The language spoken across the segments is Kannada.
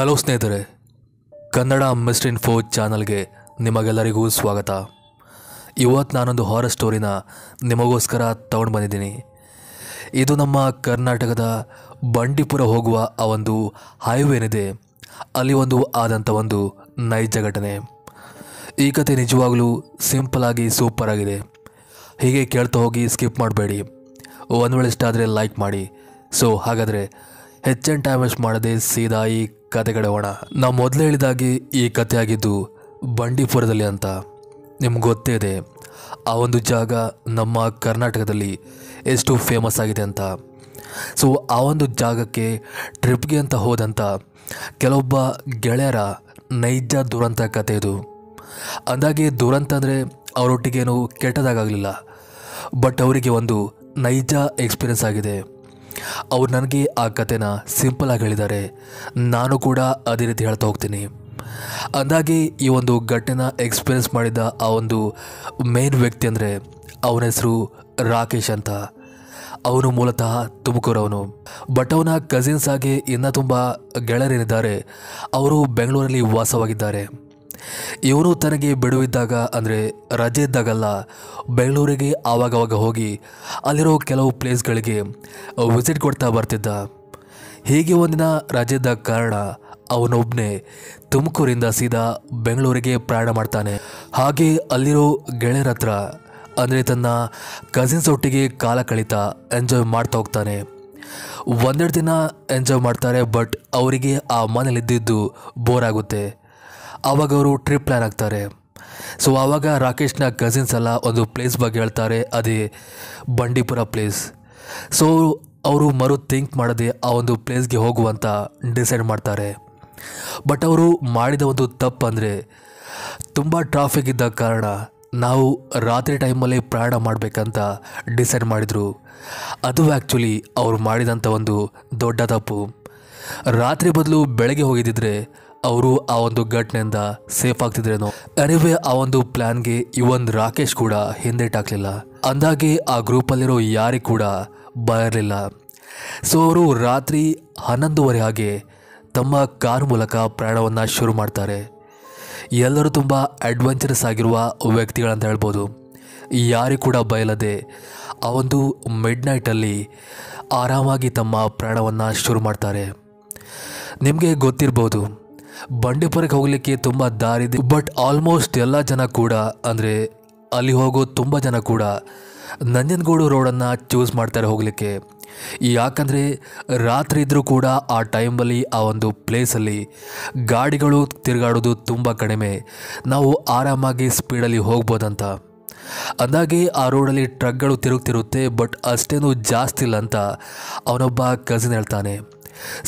ಹಲೋ ಸ್ನೇಹಿತರೆ, ಕನ್ನಡ ಮಿಸ್ಟರ್ ಇನ್ಫೋ ಚಾನಲ್ಗೆ ನಿಮಗೆಲ್ಲರಿಗೂ ಸ್ವಾಗತ. ಇವತ್ತು ನಾನೊಂದು ಹಾರರ್ ಸ್ಟೋರಿನ ನಿಮಗೋಸ್ಕರ ತಗೊಂಡು ಬಂದಿದ್ದೀನಿ. ಇದು ನಮ್ಮ ಕರ್ನಾಟಕದ ಬಂಡೀಪುರ ಹೋಗುವ ಆ ಒಂದು ಹೈವೇ ಏನಿದೆ ಅಲ್ಲಿ ಆದಂಥ ಒಂದು ನೈಜ ಘಟನೆ. ಈ ಕತೆ ನಿಜವಾಗಲೂ ಸಿಂಪಲ್ ಆಗಿ ಸೂಪರ್ ಆಗಿದೆ. ಹೀಗೆ ಕೇಳ್ತಾ ಹೋಗಿ ಸ್ಕಿಪ್ ಮಾಡಬೇಡಿ. ಒಂದು ವೇಳೆ ಇಷ್ಟ ಆದರೆ ಲೈಕ್ ಮಾಡಿ. ಸೊ ಹಾಗಾದರೆ ಹೆಚ್ಚಿನ ಟೈಮ್ ವೇಸ್ಟ್ ಮಾಡದೆ ಸೀದಾ ಈ ಕತೆಗಡೆ ಹೋಗೋಣ. ನಾವು ಮೊದಲೇ ಹೇಳಿದಾಗೆ ಈ ಕತೆ ಆಗಿದ್ದು ಬಂಡೀಪುರದಲ್ಲಿ ಅಂತ. ನಿಮ್ಗೆ ಗೊತ್ತೇ ಇದೆ ಆ ಒಂದು ಜಾಗ ನಮ್ಮ ಕರ್ನಾಟಕದಲ್ಲಿ ಎಷ್ಟು ಫೇಮಸ್ ಆಗಿದೆ ಅಂತ. ಸೊ ಆ ಒಂದು ಜಾಗಕ್ಕೆ ಟ್ರಿಪ್ಗೆ ಅಂತ ಹೋದಂಥ ಕೆಲವೊಬ್ಬ ಗೆಳೆಯರ ನೈಜ ದುರಂತ ಕತೆ ಇದು. ಅಂದಾಗೆ ದುರಂತ ಅಂದರೆ ಅವರೊಟ್ಟಿಗೇನು ಕೆಟ್ಟದಾಗಲಿಲ್ಲ, ಬಟ್ ಅವರಿಗೆ ಒಂದು ನೈಜ ಎಕ್ಸ್ಪೀರಿಯನ್ಸ್ ಆಗಿದೆ. ಅವ್ರು ನನಗೆ ಆ ಕತೆನ ಸಿಂಪಲಾಗಿ ಹೇಳಿದ್ದಾರೆ, ನಾನು ಕೂಡ ಅದೇ ರೀತಿ ಹೇಳ್ತಾ ಹೋಗ್ತೀನಿ. ಅಂದಾಗೆ ಈ ಒಂದು ಘಟನೆನ ಎಕ್ಸ್ಪೀರಿಯನ್ಸ್ ಮಾಡಿದ ಆ ಒಂದು ಮೇನ್ ವ್ಯಕ್ತಿ ಅಂದರೆ ಅವನ ಹೆಸರು ರಾಕೇಶ್ ಅಂತ. ಅವನು ಮೂಲತಃ ತುಮಕೂರವನು, ಬಟ್ ಅವನ ಕಸಿನ್ಸ್ ಆಗಿ ಇನ್ನೂ ತುಂಬ ಗೆಳೆಯರೇನಿದ್ದಾರೆ ಅವರು ಬೆಂಗಳೂರಲ್ಲಿ ವಾಸವಾಗಿದ್ದಾರೆ. ಇವನು ತನಗೆ ಬಿಡುವಿದ್ದಾಗ ಅಂದರೆ ರಜೆ ಇದ್ದಾಗಲ್ಲ ಬೆಂಗಳೂರಿಗೆ ಆವಾಗವಾಗ ಹೋಗಿ ಅಲ್ಲಿರೋ ಕೆಲವು ಪ್ಲೇಸ್ಗಳಿಗೆ ವಿಸಿಟ್ ಕೊಡ್ತಾ ಬರ್ತಿದ್ದ. ಹೀಗೆ ಒಂದಿನ ರಜೆ ಇದ್ದ ಕಾರಣ ಅವನೊಬ್ಬನೇ ತುಮಕೂರಿಂದ ಸೀದಾ ಬೆಂಗಳೂರಿಗೆ ಪ್ರಯಾಣ ಮಾಡ್ತಾನೆ. ಹಾಗೆ ಅಲ್ಲಿರೋ ಗೆಳೆಯರ ಹತ್ರ ಅಂದರೆ ತನ್ನ ಕಸಿನ್ಸ್ ಒಟ್ಟಿಗೆ ಕಾಲ ಕಳೀತಾ ಎಂಜಾಯ್ ಮಾಡ್ತಾ ಹೋಗ್ತಾನೆ. ಒಂದೆರಡು ದಿನ ಎಂಜಾಯ್ ಮಾಡ್ತಾರೆ, ಬಟ್ ಅವರಿಗೆ ಆ ಮನೇಲಿದ್ದಿದ್ದು ಬೋರ್ ಆಗುತ್ತೆ. ಆವಾಗ ಅವರು ಟ್ರಿಪ್ ಪ್ಲ್ಯಾನ್ ಆಗ್ತಾರೆ. ಸೊ ಆವಾಗ ರಾಕೇಶ್ನ ಕಸಿನ್ಸ್ ಎಲ್ಲ ಒಂದು ಪ್ಲೇಸ್ ಬಗ್ಗೆ ಹೇಳ್ತಾರೆ, ಅದೇ ಬಂಡೀಪುರ ಪ್ಲೇಸ್. ಸೊ ಅವರು ಥಿಂಕ್ ಮಾಡದೆ ಆ ಒಂದು ಪ್ಲೇಸ್ಗೆ ಹೋಗುವಂತ ಡಿಸೈಡ್ ಮಾಡ್ತಾರೆ. ಬಟ್ ಅವರು ಮಾಡಿದ ಒಂದು ತಪ್ಪು ಅಂದರೆ ತುಂಬ ಟ್ರಾಫಿಕ್ ಇದ್ದ ಕಾರಣ ನಾವು ರಾತ್ರಿ ಟೈಮಲ್ಲಿ ಪ್ರಯಾಣ ಮಾಡಬೇಕಂತ ಡಿಸೈಡ್ ಮಾಡಿದರು. ಅದು ಆ್ಯಕ್ಚುಲಿ ಅವರು ಮಾಡಿದಂಥ ಒಂದು ದೊಡ್ಡ ತಪ್ಪು. ರಾತ್ರಿ ಬದಲು ಬೆಳಗ್ಗೆ ಹೋಗಿದ್ದಿದ್ರೆ ಅವರು ಆ ಒಂದು ಘಟನೆಯಿಂದ ಸೇಫ್ ಆಗ್ತಿದ್ರೇನೋ. ಎನಿವೆ ಆ ಒಂದು ಪ್ಲ್ಯಾನ್ಗೆ ಇವನ್ ರಾಕೇಶ್ ಕೂಡ ಹಿಂದೇಟಾಗಲಿಲ್ಲ. ಅಂದಾಗೆ ಆ ಗ್ರೂಪಲ್ಲಿರೋ ಯಾರಿಗೂ ಕೂಡ ಭಯ ಇರಲಿಲ್ಲ. ಸೊ ಅವರು ರಾತ್ರಿ 11:30 ಹಾಗೆ ತಮ್ಮ ಕಾರ್ ಮೂಲಕ ಪ್ರಯಾಣವನ್ನು ಶುರು ಮಾಡ್ತಾರೆ. ಎಲ್ಲರೂ ತುಂಬ ಅಡ್ವೆಂಚರಸ್ ಆಗಿರುವ ವ್ಯಕ್ತಿಗಳಂತ ಹೇಳ್ಬೋದು. ಯಾರಿಗೂ ಕೂಡ ಭಯ ಇಲ್ಲದೆ ಆ ಒಂದು ಮಿಡ್ ನೈಟಲ್ಲಿ ಆರಾಮಾಗಿ ತಮ್ಮ ಪ್ರಯಾಣವನ್ನು ಶುರು ಮಾಡ್ತಾರೆ. ನಿಮಗೆ ಗೊತ್ತಿರ್ಬೋದು ಬಂಡೀಪುರಕ್ಕೆ ಹೋಗಲಿಕ್ಕೆ ತುಂಬ ದಾರಿ ಇದೆ, ಬಟ್ ಆಲ್ಮೋಸ್ಟ್ ಎಲ್ಲ ಜನ ಕೂಡ ಅಂದರೆ ಅಲ್ಲಿ ಹೋಗೋ ತುಂಬ ಜನ ಕೂಡ ನಂಜನಗೂಡು ರೋಡನ್ನು ಚೂಸ್ ಮಾಡ್ತಾರೆ ಹೋಗಲಿಕ್ಕೆ. ಯಾಕಂದರೆ ರಾತ್ರಿ ಇದ್ದರೂ ಕೂಡ ಆ ಟೈಮಲ್ಲಿ ಆ ಒಂದು ಪ್ಲೇಸಲ್ಲಿ ಗಾಡಿಗಳು ತಿರುಗಾಡೋದು ತುಂಬ ಕಡಿಮೆ, ನಾವು ಆರಾಮಾಗಿ ಸ್ಪೀಡಲ್ಲಿ ಹೋಗ್ಬೋದಂತ. ಅಂದಾಗೆ ಆ ರೋಡಲ್ಲಿ ಟ್ರಕ್ಗಳು ತಿರುಗ್ತಿರುತ್ತೆ, ಬಟ್ ಅಷ್ಟೇನು ಜಾಸ್ತಿ ಇಲ್ಲ ಅಂತ ಅವನೊಬ್ಬ ಕಸಿನ್ ಹೇಳ್ತಾನೆ.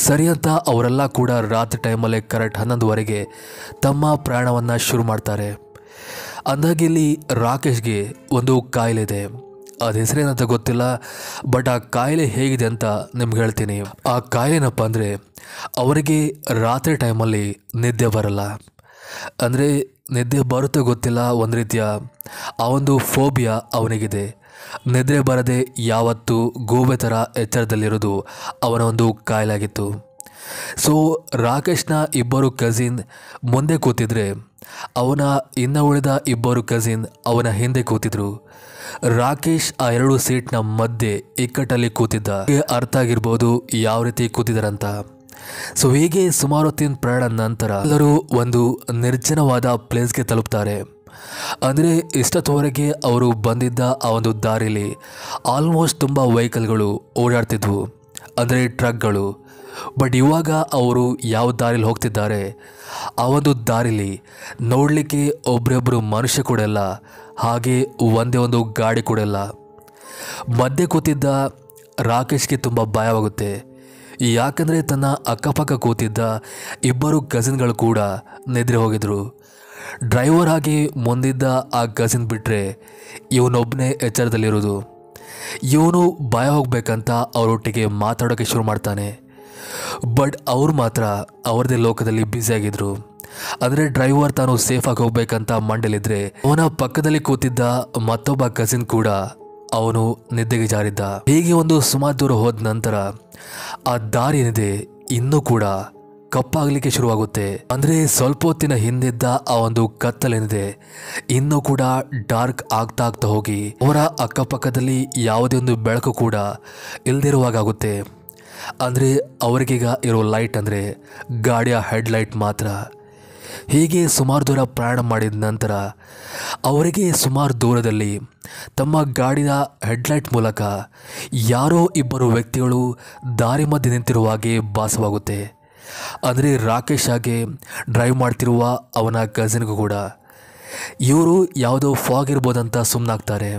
ಸರಿ ಅಂತ ಅವರೆಲ್ಲ ಕೂಡ ರಾತ್ರಿ ಟೈಮಲ್ಲೇ ಕರೆಕ್ಟ್ 11:30ಗೆ ತಮ್ಮ ಪ್ರಯಾಣವನ್ನು ಶುರು ಮಾಡ್ತಾರೆ. ಅಂದಾಗೆ ಇಲ್ಲಿ ರಾಕೇಶ್ಗೆ ಒಂದು ಕಾಯಿಲೆ ಇದೆ. ಅದು ಹೆಸರೇನಂತ ಗೊತ್ತಿಲ್ಲ, ಬಟ್ ಆ ಕಾಯಿಲೆ ಹೇಗಿದೆ ಅಂತ ನಿಮ್ಗೆ ಹೇಳ್ತೀನಿ. ಆ ಕಾಯಿಲೆನಪ್ಪ ಅಂದರೆ ಅವರಿಗೆ ರಾತ್ರಿ ಟೈಮಲ್ಲಿ ನಿದ್ದೆ ಬರಲ್ಲ. ಅಂದರೆ ನಿದ್ದೆ ಬರುತ್ತೆ ಗೊತ್ತಿಲ್ಲ, ಒಂದು ರೀತಿಯ ಆ ಒಂದು ಫೋಬಿಯಾ ಅವನಿಗಿದೆ. ನಿದ್ರೆ ಬರದೆ ಯಾವತ್ತೂ ಗೂಬೆ ಥರ ಎಚ್ಚರದಲ್ಲಿರೋದು ಅವನ ಒಂದು ಕಾಯಿಲೆ ಆಗಿತ್ತು. ಸೊ ರಾಕೇಶ್ನ ಇಬ್ಬರು ಕಸಿನ್ ಮುಂದೆ ಕೂತಿದ್ರೆ ಅವನ ಇನ್ನು ಉಳಿದ ಇಬ್ಬರು ಕಸಿನ್ ಅವನ ಹಿಂದೆ ಕೂತಿದ್ರು. ರಾಕೇಶ್ ಆ 2 ಸೀಟ್ನ ಮಧ್ಯೆ ಇಕ್ಕಟ್ಟಲ್ಲಿ ಕೂತಿದ್ದ. ಅರ್ಥ ಆಗಿರ್ಬೋದು ಯಾವ ರೀತಿ ಕೂತಿದ್ದಾರಂತ. ಸೊ ಹೀಗೆ ಸುಮಾರು ಹೊತ್ತಿನ ಪ್ರಯಾಣ ನಂತರ ಎಲ್ಲರೂ ಒಂದು ನಿರ್ಜನವಾದ ಪ್ಲೇಸ್ಗೆ ತಲುಪ್ತಾರೆ. ಅಂದರೆ ಇಷ್ಟೊತ್ತವರೆಗೆ ಅವರು ಬಂದಿದ್ದ ಆ ಒಂದು ದಾರಿಲಿ ಆಲ್ಮೋಸ್ಟ್ ತುಂಬ ವೆಹಿಕಲ್ಗಳು ಓಡಾಡ್ತಿದ್ವು, ಅಂದರೆ ಟ್ರಕ್ಗಳು. ಬಟ್ ಇವಾಗ ಅವರು ಯಾವ ದಾರಿಲಿ ಹೋಗ್ತಿದ್ದಾರೆ ಆ ಒಂದು ದಾರಿಲಿ ನೋಡಲಿಕ್ಕೆ ಒಬ್ಬರೊಬ್ಬರು ಮನುಷ್ಯ ಕೂಡ ಇಲ್ಲ, ಹಾಗೆ ಒಂದೇ ಒಂದು ಗಾಡಿ ಕೂಡ ಇಲ್ಲ. ಮಧ್ಯೆ ಕೂತಿದ್ದ ರಾಕೇಶ್ಗೆ ತುಂಬ ಭಯವಾಗುತ್ತೆ. ಯಾಕಂದರೆ ತನ್ನ ಅಕ್ಕಪಕ್ಕ ಕೂತಿದ್ದ ಇಬ್ಬರು ಕಸಿನ್ಗಳು ಕೂಡ ನಿದ್ರೆ ಹೋಗಿದ್ರು. ಡ್ರೈವರ್ ಆಗಿ ಮುಂದಿದ್ದ ಆ ಕಸಿನ್ ಬಿಟ್ಟರೆ ಇವನೊಬ್ಬನೇ ಎಚ್ಚರದಲ್ಲಿರೋದು. ಇವನು ಭಯ ಹೋಗ್ಬೇಕಂತ ಅವರೊಟ್ಟಿಗೆ ಮಾತಾಡೋಕ್ಕೆ ಶುರು ಮಾಡ್ತಾನೆ. ಬಟ್ ಅವರು ಮಾತ್ರ ಅವ್ರದ್ದೇ ಲೋಕದಲ್ಲಿ ಬ್ಯುಸಿಯಾಗಿದ್ದರು. ಅಂದರೆ ಡ್ರೈವರ್ ತಾನು ಸೇಫಾಗಿ ಹೋಗ್ಬೇಕಂತ ಮಂಡಲಿದ್ರೆ ಅವನ ಪಕ್ಕದಲ್ಲಿ ಕೂತಿದ್ದ ಮತ್ತೊಬ್ಬ ಕಸಿನ್ ಕೂಡ ಅವನು ನಿದ್ದೆಗೆ ಜಾರಿದ್ದ. ಹೀಗೆ ಒಂದು ಸುಮಾರು ದೂರ ಹೋದ ನಂತರ ಆ ದಾರಿ ಏನಿದೆ ಇನ್ನೂ ಕೂಡ ಕಪ್ಪಾಗಲಿಕ್ಕೆ ಶುರುವಾಗುತ್ತೆ. ಅಂದರೆ ಸ್ವಲ್ಪ ಹೊತ್ತಿನ ಹಿಂದಿದ್ದ ಆ ಒಂದು ಕತ್ತಲೇನಿದೆ ಇನ್ನೂ ಕೂಡ ಡಾರ್ಕ್ ಆಗ್ತಾ ಆಗ್ತಾ ಹೋಗಿ ಅವರ ಅಕ್ಕಪಕ್ಕದಲ್ಲಿ ಯಾವುದೇ ಒಂದು ಬೆಳಕು ಕೂಡ ಇಲ್ದಿರುವಾಗುತ್ತೆ. ಅಂದರೆ ಅವರಿಗೀಗ ಇರೋ ಲೈಟ್ ಅಂದರೆ ಗಾಡಿಯ ಹೆಡ್ಲೈಟ್ ಮಾತ್ರ. ಹೀಗೆ ಸುಮಾರು ದೂರ ಪ್ರಯಾಣ ಮಾಡಿದ ನಂತರ ಅವರಿಗೆ ಸುಮಾರು ದೂರದಲ್ಲಿ ತಮ್ಮ ಗಾಡಿಯ ಹೆಡ್ಲೈಟ್ ಮೂಲಕ ಯಾರೋ ಇಬ್ಬರು ವ್ಯಕ್ತಿಗಳು ದಾರಿ ಮಧ್ಯೆ ನಿಂತಿರುವ ಹಾಗೆ ಭಾಸವಾಗುತ್ತೆ. ಅಂದರೆ ರಾಕೇಶ್ ಹಾಗೆ ಡ್ರೈವ್ ಮಾಡ್ತಿರುವ ಅವನ ಕಸಿನ್ಗೂ ಕೂಡ. ಇವರು ಯಾವುದೋ ಫಾಗ್ ಇರ್ಬೋದಂತ ಸುಮ್ಮನಾಗ್ತಾರೆ.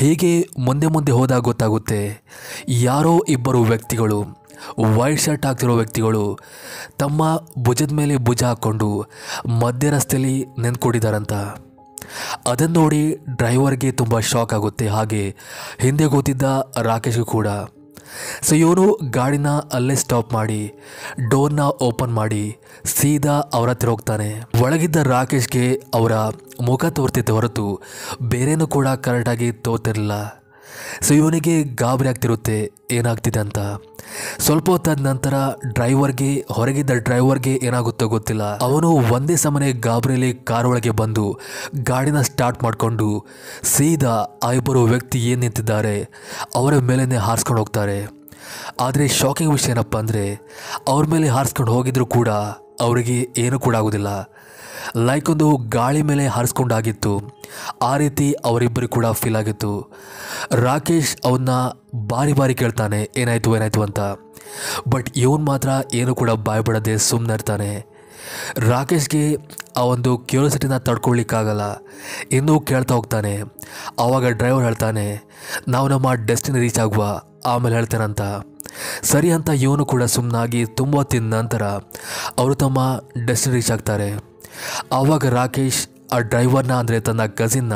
ಹೀಗೆ ಮುಂದೆ ಮುಂದೆ ಹೋದಾಗ ಗೊತ್ತಾಗುತ್ತೆ ಯಾರೋ ಇಬ್ಬರು ವ್ಯಕ್ತಿಗಳು ವೈಟ್ ಶರ್ಟ್ ಹಾಕ್ತಿರೋ ವ್ಯಕ್ತಿಗಳು ತಮ್ಮ ಭುಜದ ಮೇಲೆ ಭುಜ ಹಾಕ್ಕೊಂಡು ಮಧ್ಯ ರಸ್ತೆಯಲ್ಲಿ ನಿಂತ್ಕೊಂಡಿದ್ದಾರಂತ. ಅದನ್ನು ನೋಡಿ ಡ್ರೈವರ್ಗೆ ತುಂಬ ಶಾಕ್ ಆಗುತ್ತೆ, ಹಾಗೆ ಹಿಂದೆ ಕೂತಿದ್ದ ರಾಕೇಶ್ಗೂ ಕೂಡ. ಸೊ ಇವನು ಗಾಡಿನ ಅಲ್ಲೇ ಸ್ಟಾಪ್ ಮಾಡಿ ಡೋರ್ನ ಓಪನ್ ಮಾಡಿ ಸೀದಾ ಅವರ ಹತ್ರ ಹೋಗ್ತಾನೆ. ಒಳಗಿದ್ದ ರಾಕೇಶ್ಗೆ ಅವರ ಮುಖ ತೋರ್ತಿದ್ದೆ ಹೊರತು ಬೇರೇನೂ ಕೂಡ ಕರೆಕ್ಟಾಗಿ ತೋರ್ತಿರಲಿಲ್ಲ. ಸೊ ಇವನಿಗೆ ಗಾಬರಿ ಆಗ್ತಿರುತ್ತೆ ಏನಾಗ್ತಿದೆ ಅಂತ. ಸ್ವಲ್ಪ ಹೊತ್ತಾದ ನಂತರ ಹೊರಗಿದ್ದ ಡ್ರೈವರ್ಗೆ ಏನಾಗುತ್ತೋ ಗೊತ್ತಿಲ್ಲ, ಅವನು ಒಂದೇ ಸಮನೆ ಗಾಬರಿಯಲ್ಲಿ ಕಾರ್ ಒಳಗೆ ಬಂದು ಗಾಡಿನ ಸ್ಟಾರ್ಟ್ ಮಾಡಿಕೊಂಡು ಸೀದಾ ಆ ಇಬ್ಬರು ವ್ಯಕ್ತಿ ಏನು ನಿಂತಿದ್ದಾರೆ ಅವರ ಮೇಲೇ ಹಾರಿಸ್ಕೊಂಡು ಹೋಗ್ತಾರೆ. ಆದರೆ ಶಾಕಿಂಗ್ ವಿಷಯ ಏನಪ್ಪ ಅಂದರೆ ಅವ್ರ ಮೇಲೆ ಹಾರಿಸ್ಕೊಂಡು ಹೋಗಿದ್ರು ಕೂಡ ಅವರಿಗೆ ಏನೂ ಕೂಡ ಆಗೋದಿಲ್ಲ. ಲೈಕ್ ಒಂದು ಗಾಳಿ ಮೇಲೆ ಹಾರಿಸ್ಕೊಂಡಾಗಿತ್ತು, ಆ ರೀತಿ ಅವರಿಬ್ಬರಿಗೆ ಕೂಡ ಫೀಲ್ ಆಗಿತ್ತು. ರಾಕೇಶ್ ಅವನ್ನ ಬಾರಿ ಕೇಳ್ತಾನೆ ಏನಾಯಿತು ಅಂತ. ಬಟ್ ಇವನು ಮಾತ್ರ ಏನು ಕೂಡ ಬಾಯ್ಬಿಡದೆ ಸುಮ್ಮನೆ ಇರ್ತಾನೆ. ರಾಕೇಶ್ಗೆ ಆ ಒಂದು ಕ್ಯೂರಿಯಾಸಿಟಿನ ತಡ್ಕೊಳ್ಳಿಕ್ಕಾಗಲ್ಲ, ಇನ್ನೂ ಕೇಳ್ತಾ ಹೋಗ್ತಾನೆ. ಆವಾಗ ಡ್ರೈವರ್ ಹೇಳ್ತಾನೆ ನಾವು ನಮ್ಮ ಡೆಸ್ಟಿನಿ ರೀಚ್ ಆಗುವ ಆಮೇಲೆ ಹೇಳ್ತೇನಂತ. ಸರಿ ಅಂತ ಇವನು ಕೂಡ ಸುಮ್ಮನಾಗಿ ತುಂಬ ಹೊತ್ತಿನ ನಂತರ ಅವರು ತಮ್ಮ ಡೆಸ್ಟಿನಿ ರೀಚ್ ಆಗ್ತಾರೆ. ಆವಾಗ ರಾಕೇಶ್ ಆ ಡ್ರೈವರ್ನ ಅಂದರೆ ತನ್ನ ಕಸಿನ್ನ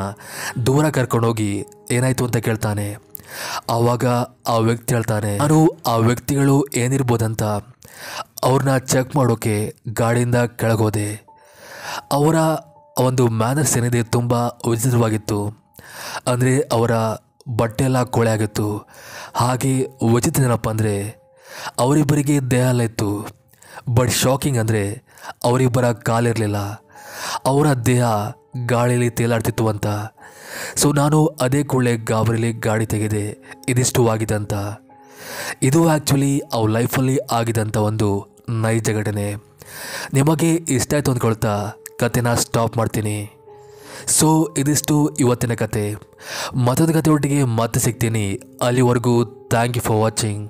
ದೂರ ಕರ್ಕೊಂಡೋಗಿ ಏನಾಯಿತು ಅಂತ ಕೇಳ್ತಾನೆ. ಆವಾಗ ಆ ವ್ಯಕ್ತಿ ಹೇಳ್ತಾನೆ ನಾನು ಆ ವ್ಯಕ್ತಿಗಳು ಏನಿರ್ಬೋದಂತ ಅವ್ರನ್ನ ಚೆಕ್ ಮಾಡೋಕ್ಕೆ ಗಾಡಿಯಿಂದ ಕೆಳಗೋದೆ. ಅವರ ಒಂದು ಮ್ಯಾನರ್ಸ್ ಏನಿದೆ ತುಂಬ ವಿಚಿತ್ರವಾಗಿತ್ತು. ಅಂದರೆ ಅವರ ಬಟ್ಟೆ ಎಲ್ಲ ಕೊಳೆ ಆಗಿತ್ತು. ಹಾಗೆ ವಿಚಿತ್ರ ಏನಪ್ಪ ಅಂದರೆ ಅವರಿಬ್ಬರಿಗೆ ದೇಹ ಎಲ್ಲ ಇತ್ತು. ಬಟ್ ಶಾಕಿಂಗ್ ಅಂದರೆ ಅವರಿಬ್ಬರ ಕಾಲಿರಲಿಲ್ಲ, ಅವರ ದೇಹ ಗಾಳಿಯಲ್ಲಿ ತೇಲಾಡ್ತಿತ್ತು ಅಂತ. ಸೊ ನಾನು ಅದೇ ಕೂಡಲೇ ಗಾಬರಿಲಿ ಗಾಡಿ ತೆಗೆದೆ ಇದಿಷ್ಟು ಆಗಿದೆ ಅಂತ. ಇದು ಆ್ಯಕ್ಚುಲಿ ಅವ್ರ ಲೈಫಲ್ಲಿ ಆಗಿದಂಥ ಒಂದು ನೈಜ ಘಟನೆ. ನಿಮಗೆ ಇಷ್ಟ ಆಯಿತು ಅಂದ್ಕೊಳ್ತಾ ಕತೆನ ಸ್ಟಾಪ್ ಮಾಡ್ತೀನಿ. ಸೊ ಇದಿಷ್ಟು ಇವತ್ತಿನ ಕತೆ. ಮತ್ತೊಂದು ಕತೆ ಒಟ್ಟಿಗೆ ಮತ್ತೆ ಸಿಗ್ತೀನಿ. ಅಲ್ಲಿವರೆಗೂ ಥ್ಯಾಂಕ್ ಯು ಫಾರ್ ವಾಚಿಂಗ್.